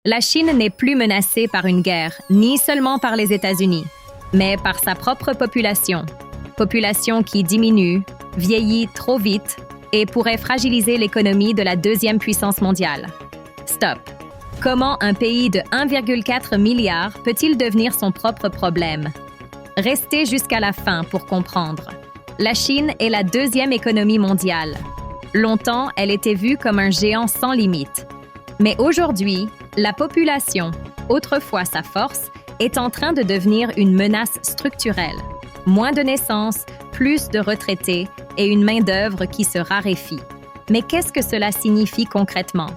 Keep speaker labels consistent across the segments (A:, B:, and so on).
A: La Chine n'est plus menacée par une guerre, ni seulement par les États-Unis, mais par sa propre population. Population qui diminue, vieillit trop vite et pourrait fragiliser l'économie de la deuxième puissance mondiale. Stop. Comment un pays de 1,4 milliard peut-il devenir son propre problème? Restez jusqu'à la fin pour comprendre. La Chine est la deuxième économie mondiale. Longtemps, elle était vue comme un géant sans limite. Mais aujourd'hui, la population, autrefois sa force, est en train de devenir une menace structurelle. Moins de naissances, plus de retraités et une main-d'œuvre qui se raréfie. Mais qu'est-ce que cela signifie concrètement?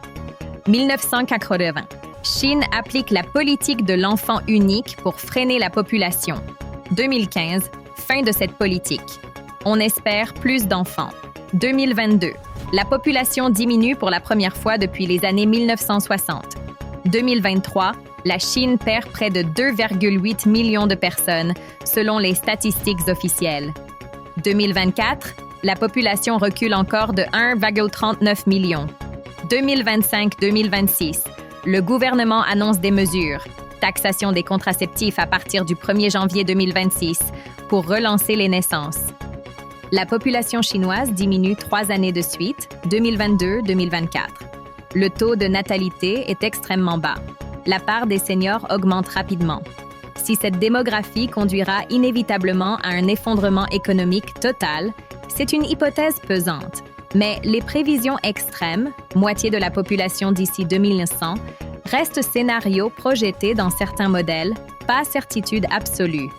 A: 1980. Chine applique la politique de l'enfant unique pour freiner la population. 2015. Fin de cette politique. On espère plus d'enfants. 2022. La population diminue pour la première fois depuis les années 1960. 2023. La Chine perd près de 2,8 millions de personnes, selon les statistiques officielles. 2024. La population recule encore de 1,39 million. 2025-2026. Le gouvernement annonce des mesures, taxation des contraceptifs à partir du 1er janvier 2026, pour relancer les naissances. La population chinoise diminue 3 années de suite, 2022-2024. Le taux de natalité est extrêmement bas. La part des seniors augmente rapidement. Si cette démographie conduira inévitablement à un effondrement économique total, c'est une hypothèse pesante. Mais les prévisions extrêmes, moitié de la population d'ici 2100, restent scénarios projetés dans certains modèles, pas certitude absolue.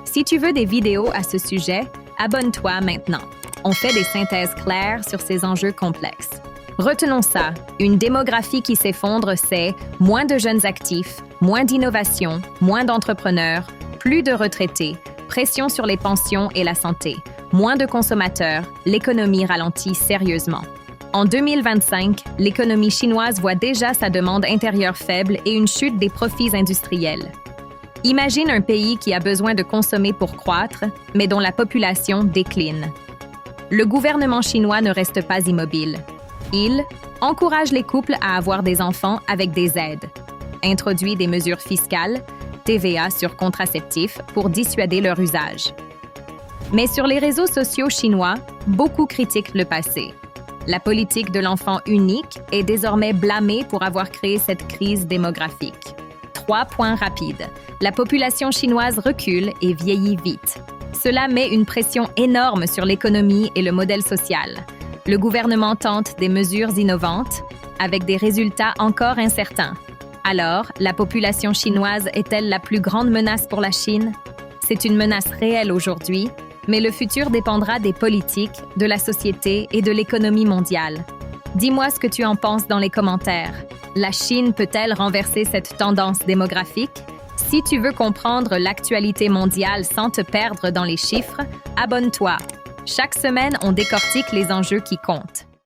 A: Si tu veux des vidéos à ce sujet, abonne-toi maintenant. On fait des synthèses claires sur ces enjeux complexes. Retenons ça, une démographie qui s'effondre, c'est moins de jeunes actifs, moins d'innovation, moins d'entrepreneurs, plus de retraités, pression sur les pensions et la santé, moins de consommateurs, l'économie ralentit sérieusement. En 2025, l'économie chinoise voit déjà sa demande intérieure faible et une chute des profits industriels. Imagine un pays qui a besoin de consommer pour croître, mais dont la population décline. Le gouvernement chinois ne reste pas immobile. Il encourage les couples à avoir des enfants avec des aides, introduit des mesures fiscales, TVA sur contraceptifs pour dissuader leur usage. Mais sur les réseaux sociaux chinois, beaucoup critiquent le passé. La politique de l'enfant unique est désormais blâmée pour avoir créé cette crise démographique. 3 points rapides. La population chinoise recule et vieillit vite. Cela met une pression énorme sur l'économie et le modèle social. Le gouvernement tente des mesures innovantes, avec des résultats encore incertains. Alors, la population chinoise est-elle la plus grande menace pour la Chine? C'est une menace réelle aujourd'hui, mais le futur dépendra des politiques, de la société et de l'économie mondiale. Dis-moi ce que tu en penses dans les commentaires. La Chine peut-elle renverser cette tendance démographique? Si tu veux comprendre l'actualité mondiale sans te perdre dans les chiffres, abonne-toi. Chaque semaine, on décortique les enjeux qui comptent.